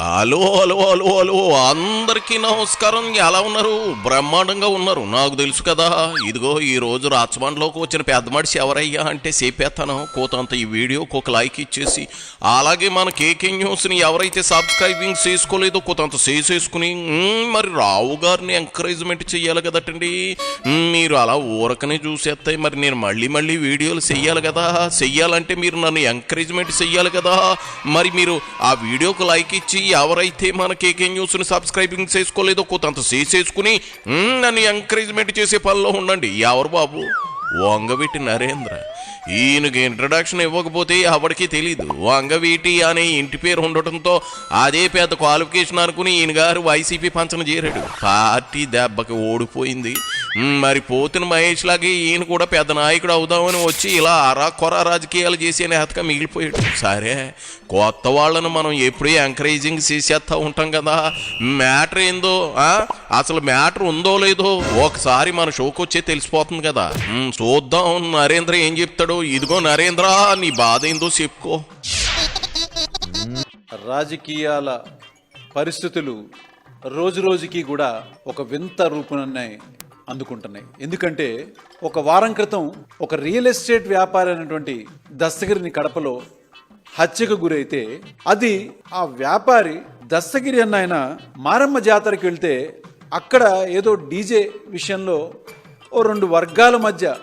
Hello hello hello hello అందరికీ నమస్కారం. ఎలా ఉన్నారు? బ్రహ్మాండంగా ఉన్నారు, నాకు తెలుసు కదా. ఇదిగో ఈ రోజు రాచమండ్లోకి వచ్చిన పెద్ద మనిషి ఎవరయ్యా అంటే చెప్పేస్తాను. కోతంత ఈ వీడియోకి ఒక లైక్ ఇచ్చేసి, అలాగే మన కేకే న్యూస్ని ఎవరైతే సబ్స్క్రైబింగ్ చేసుకోలేదో కోతంత చేసేసుకుని మరి రావు గారిని ఎంకరేజ్మెంట్ చెయ్యాలి కదటండి. మీరు అలా ఊరకనే చూసేస్తాయి, మరి నేను మళ్ళీ మళ్ళీ వీడియోలు చెయ్యాలి కదా. చెయ్యాలంటే మీరు నన్ను ఎంకరేజ్మెంట్ చెయ్యాలి కదా. మరి మీరు ఆ వీడియోకి లైక్ ఇచ్చి ఎవరైతే మన కేకే న్యూస్ని సబ్స్క్రైబింగ్ చేసుకోలేదో కొంత చేసేసుకుని నన్ను ఎంకరేజ్మెంట్ చేసే పనిలో ఉండండి. ఎవరు బాబు? వంగవీటి నరేంద్ర. ఈయనకి ఇంట్రడక్షన్ ఇవ్వకపోతే ఎవరికి తెలీదు. వంగవీటి అనే ఇంటి పేరు ఉండటంతో అదే పెద్ద క్వాలిఫికేషన్ అనుకుని ఈయన గారు వైసీపీ పంచన చేరాడు. పార్టీ దెబ్బకి ఓడిపోయింది. మరి పోతిన మహేష్ లాగే ఈయన కూడా పెద్ద నాయకుడు అవుదామని వచ్చి ఇలా కొర రాజకీయాలు చేసే నేతగా మిగిలిపోయాడు. సరే, కొత్త వాళ్ళను మనం ఎప్పుడూ ఎంకరేజింగ్ చేసేస్తా ఉంటాం కదా. మ్యాటర్ ఏందో, అసలు మ్యాటర్ ఉందో లేదో ఒకసారి మన షోకి వచ్చే తెలిసిపోతుంది కదా. చూద్దాం నరేంద్ర ఏం చెప్తాడు. ఇదిగో నరేంద్ర, నీ బాధ ఏందో చెప్పుకో. రాజకీయాల పరిస్థితులు రోజు రోజుకి కూడా ఒక వింత రూపునన్నే అందుకుంటున్నాయి. ఎందుకంటే ఒక వారం క్రితం ఒక రియల్ ఎస్టేట్ వ్యాపారి అయినటువంటి దస్తగిరిని కడపలో హత్యకు గురైతే, అది ఆ వ్యాపారి దస్తగిరి అన్న ఆయన మారమ్మ జాతరకి వెళ్తే అక్కడ ఏదో డీజే విషయంలో ఓ రెండు వర్గాల మధ్య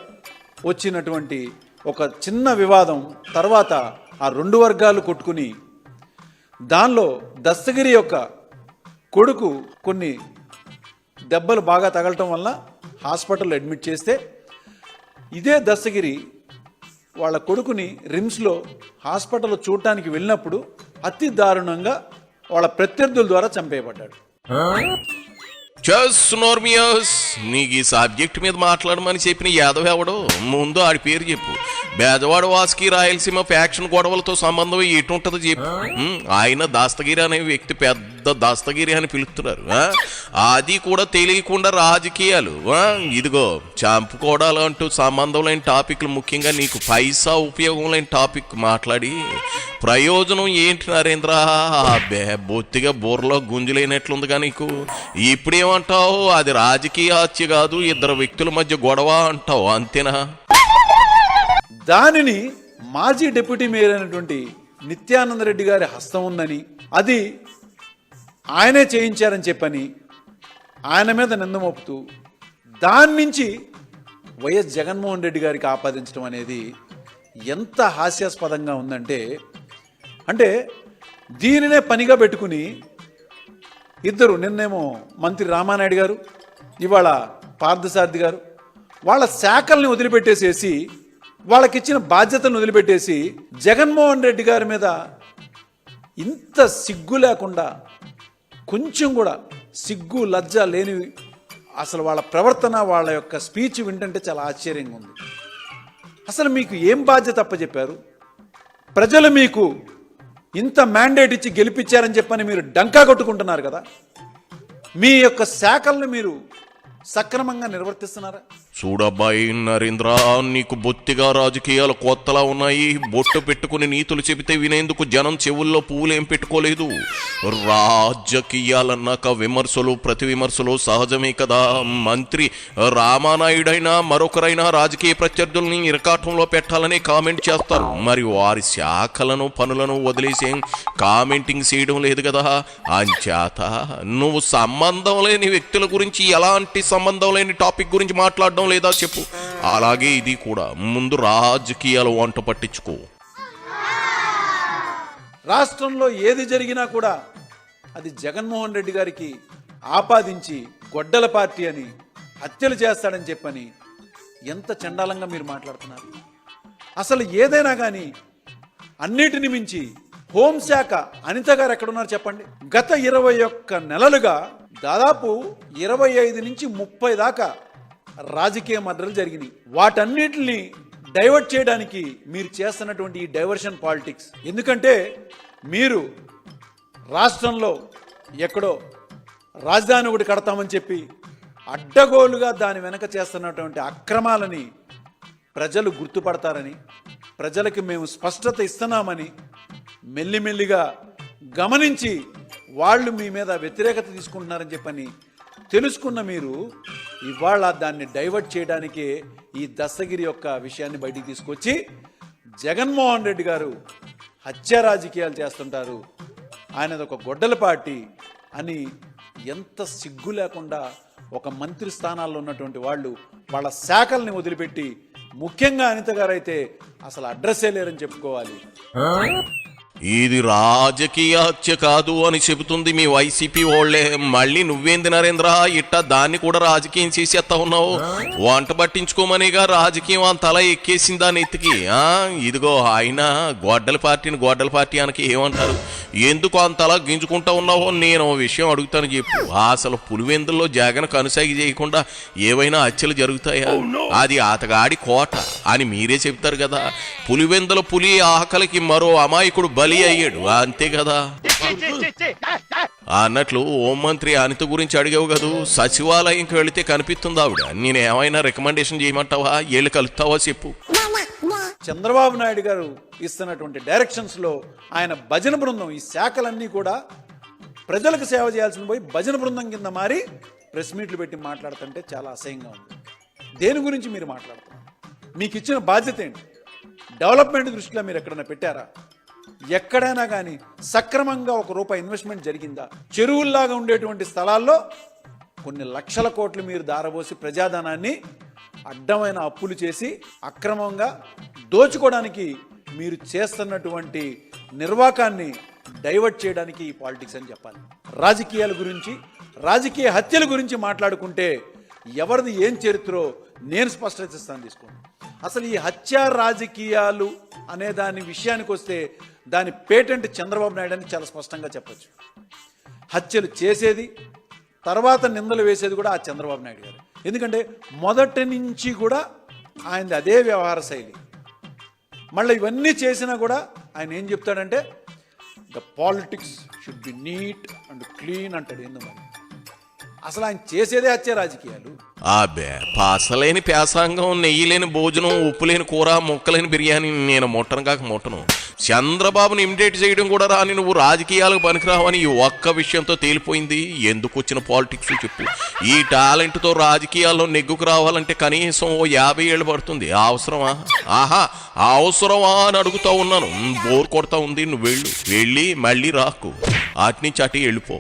వచ్చినటువంటి ఒక చిన్న వివాదం తర్వాత ఆ రెండు వర్గాలు కొట్టుకుని దానిలో దస్తగిరి యొక్క కొడుకు కొన్ని దెబ్బలు బాగా తగలటం వల్ల హాస్పిటల్లో అడ్మిట్ చేస్తే, ఇదే దస్తగిరి వాళ్ళ కొడుకుని రిమ్స్లో హాస్పిటల్లో చూడటానికి వెళ్ళినప్పుడు అతి దారుణంగా వాళ్ళ ప్రత్యర్థుల ద్వారా చంపేయబడ్డాడు. నీకు ఈ సబ్జెక్ట్ మీద మాట్లాడమని చెప్పిన యాదవ్ ఎవడో ముందు ఆడి పేరు చెప్పు. బేదవాడ వాసుకి రాయలసీమ ఫ్యాక్షన్ గొడవలతో సంబంధం ఎటుంటదో చెప్పు. ఆయన దాస్తగిరి అనే వ్యక్తి పెద్ద దాస్తగిరి అని పిలుస్తున్నారు. అది కూడా తెలియకుండా రాజకీయాలు. ఇదిగో చంపుకోవడాలు అంటూ సంబంధం లేని టాపిక్లు, ముఖ్యంగా నీకు పైసా ఉపయోగం లేని టాపిక్ మాట్లాడి ప్రయోజనం ఏంటి నరేంద్ర? బొత్తిగా బోర్లో గుంజులేనట్లుందిగా నీకు. ఇప్పుడేమంటావు? అది రాజకీయ హత్య కాదు, ఇద్దరు వ్యక్తుల మధ్య గొడవ అంటావు, అంతేనా? దానిని మాజీ డిప్యూటీ మేయర్ అయినటువంటి నిత్యానంద రెడ్డి గారి హస్తం ఉందని, అది ఆయనే చేయించారని చెప్పని ఆయన మీద నింద మోపుతూ దాని నుంచి వైఎస్ జగన్మోహన్ రెడ్డి గారికి ఆపాదించడం అనేది ఎంత హాస్యాస్పదంగా ఉందంటే, అంటే దీనినే పనిగా పెట్టుకుని ఇద్దరు, నిన్నేమో మంత్రి రామానాయుడు గారు, ఇవాళ పార్థసారథి గారు, వాళ్ళ శాఖల్ని వదిలిపెట్టేసేసి వాళ్ళకిచ్చిన బాధ్యతలను వదిలిపెట్టేసి జగన్మోహన్ రెడ్డి గారి మీద ఇంత సిగ్గు లేకుండా, కొంచెం కూడా సిగ్గు లజ్జ లేని అసలు వాళ్ళ ప్రవర్తన, వాళ్ళ యొక్క స్పీచ్ వింటుంటే చాలా ఆశ్చర్యంగా ఉంది. అసలు మీకు ఏం బాధ్యత అప్పచెప్పారు? ప్రజలు మీకు ఇంత మ్యాండేట్ ఇచ్చి గెలిపించారని చెప్పని మీరు డంకా కొట్టుకుంటున్నారు కదా. మీ యొక్క శాఖలను మీరు సక్రమంగా నిర్వర్తిస్తున్నారా? చూడబ్బాయి నరేంద్ర, నీకు బొత్తిగా రాజకీయాలు కొత్తలా ఉన్నాయి. బొట్టు పెట్టుకుని నీతులు చెబితే వినేందుకు జనం చెవుల్లో పువ్వులేం పెట్టుకోలేదు. రాజకీయాలన్నాక విమర్శలు ప్రతి విమర్శలు సహజమే కదా. మంత్రి రామానాయుడైనా మరొకరైనా రాజకీయ ప్రత్యర్థుల్ని ఇరకాటంలో పెట్టాలని కామెంట్ చేస్తారు. మరి వారి శాఖలను పనులను వదిలేసే కామెంటింగ్ చేయడం లేదు కదా. అంచేత నువ్వు సంబంధం లేని వ్యక్తుల గురించి, ఎలాంటి సంబంధం లేని టాపిక్ గురించి మాట్లాడడం లేదా చెప్పు. అలాగే ఇది కూడా. ముందు రాజకీయాలు వంట పట్టించుకో. రాష్ట్రంలో ఏది జరిగినా కూడా అది జగన్మోహన్ రెడ్డి గారికి ఆపాదించి గొడ్డల పార్టీ అని, హత్యలు చేస్తాడని చెప్పని ఎంత చండాలంగా మీరు మాట్లాడుతున్నారు. అసలు ఏదైనా కానీ అన్నిటిని మించి హోంశాఖ అనిత గారు ఎక్కడున్నారు చెప్పండి. గత 21 నెలలుగా దాదాపు 25 నుంచి 30 దాకా రాజకీయ మర్డర్లు జరిగినాయి. వాటన్నిటిని డైవర్ట్ చేయడానికి మీరు చేస్తున్నటువంటి ఈ డైవర్షన్ పాలిటిక్స్. ఎందుకంటే మీరు రాష్ట్రంలో ఎక్కడో రాజధాని ఒకటి కడతామని చెప్పి అడ్డగోలుగా దాని వెనక చేస్తున్నటువంటి అక్రమాలని ప్రజలు గుర్తుపడతారని, ప్రజలకి మేము స్పష్టత ఇస్తున్నామని మెల్లిమెల్లిగా గమనించి వాళ్ళు మీ మీద వ్యతిరేకత తీసుకుంటున్నారని చెప్పని తెలుసుకున్న మీరు ఇవాళ దాన్ని డైవర్ట్ చేయడానికే ఈ దస్తగిరి యొక్క విషయాన్ని బయటికి తీసుకొచ్చి జగన్మోహన్ రెడ్డి గారు హత్య రాజకీయాలు చేస్తుంటారు, ఆయనది ఒక గొడ్డల పార్టీ అని ఎంత సిగ్గు లేకుండా ఒక మంత్రి స్థానాల్లో ఉన్నటువంటి వాళ్ళు వాళ్ళ శాఖల్ని వదిలిపెట్టి, ముఖ్యంగా అనిత గారు అయితే అసలు అడ్రస్సే లేరని చెప్పుకోవాలి. ఇది రాజకీయ హత్య కాదు అని చెబుతుంది మీ వైసీపీ వాళ్ళే. మళ్ళీ నువ్వేంది నరేంద్ర ఇట్టా దాన్ని కూడా రాజకీయం చేసేస్తా ఉన్నావు? వంట పట్టించుకోమనిగా రాజకీయం అంతలా ఎక్కేసిందా నెత్తికి? ఇదిగో ఆయన గొడ్డల పార్టీ అనకి ఏమంటారు? ఎందుకు అంతలా గింజుకుంటా ఉన్నావో నేను విషయం అడుగుతాను చెప్పు. అసలు పులివెందుల్లో జగన్ కనుసాగి చేయకుండా ఏవైనా హత్యలు జరుగుతాయా? అది అతగాడి కోట అని మీరే చెప్తారు కదా. పులివెందుల పులి ఆకలికి మరో అమాయకుడు బలి అయ్యాడు, అంతే కదా. అన్నట్లు హోంమంత్రి అనిత గురించి అడిగావు కదా, సచివాలయంకి వెళితే కనిపిస్తుంది ఆవిడ. నేనేమైనా రికమెండేషన్ చేయమంటావా? ఏళ్ళు కలుస్తావా చెప్పు. చంద్రబాబు నాయుడు గారు ఇస్తున్నటువంటి డైరెక్షన్స్ లో ఆయన భజన బృందం, ఈ శాఖలన్నీ కూడా ప్రజలకు సేవ చేయాల్సిన పోయి భజన బృందం కింద మారి ప్రెస్ మీట్లు పెట్టి మాట్లాడుతుంటే చాలా అసహ్యంగా ఉంది. దేని గురించి మీరు మాట్లాడుతున్నారు? మీకు ఇచ్చిన బాధ్యత ఏంటి? డెవలప్మెంట్ దృష్టిలో మీరు ఎక్కడైనా పెట్టారా? ఎక్కడైనా కానీ సక్రమంగా ₹1 ఇన్వెస్ట్మెంట్ జరిగిందా? చెరువుల్లాగా ఉండేటువంటి స్థలాల్లో కొన్ని లక్షల కోట్లు మీరు దారబోసి ప్రజాధనాన్ని అడ్డమైన అప్పులు చేసి అక్రమంగా దోచుకోవడానికి మీరు చేస్తున్నటువంటి నిర్వాకాన్ని డైవర్ట్ చేయడానికి ఈ పాలిటిక్స్ అని చెప్పాలి. రాజకీయాల గురించి, రాజకీయ హత్యల గురించి మాట్లాడుకుంటే ఎవరిది ఏం చరిత్రో నేను స్పష్టత ఇస్తాను, తీసుకోండి. అసలు ఈ హత్య రాజకీయాలు అనే దాని విషయానికి వస్తే దాని పేటెంట్ చంద్రబాబు నాయుడు అని చాలా స్పష్టంగా చెప్పచ్చు. హత్యలు చేసేది, తర్వాత నిందలు వేసేది కూడా ఆ చంద్రబాబు నాయుడు గారు. ఎందుకంటే మొదటి నుంచి కూడా ఆయనది అదే వ్యవహార శైలి. మళ్ళీ ఇవన్నీ చేసినా కూడా ఆయన ఏం చెప్తాడంటే the politics should be neat and clean అంటాడు. ఎందుకు మరి అసలు ఆయన చేసేదే హత్య రాజకీయాలు. అబ్బే, పాసలేని పేసాంగం, నెయ్యి లేని భోజనం, ఉప్పు లేని కూర, ముక్కలేని బిర్యానీ నేను ముట్టను. చంద్రబాబుని ఇమిటేట్ చేయడం కూడా రాని నువ్వు రాజకీయాలకు పనికిరావని ఈ ఒక్క విషయంతో తేలిపోయింది. ఎందుకు వచ్చిన పాలిటిక్స్ చెప్పు. ఈ టాలెంట్తో రాజకీయాల్లో నెగ్గుకు రావాలంటే కనీసం 50 ఏళ్ళు పడుతుంది. అవసరమా? అవసరమా అని అడుగుతా ఉన్నాను. బోర్ కొడతా ఉంది. నువ్వు వెళ్ళి మళ్ళీ రాకు, అటు నుంచి అటు వెళ్ళిపో.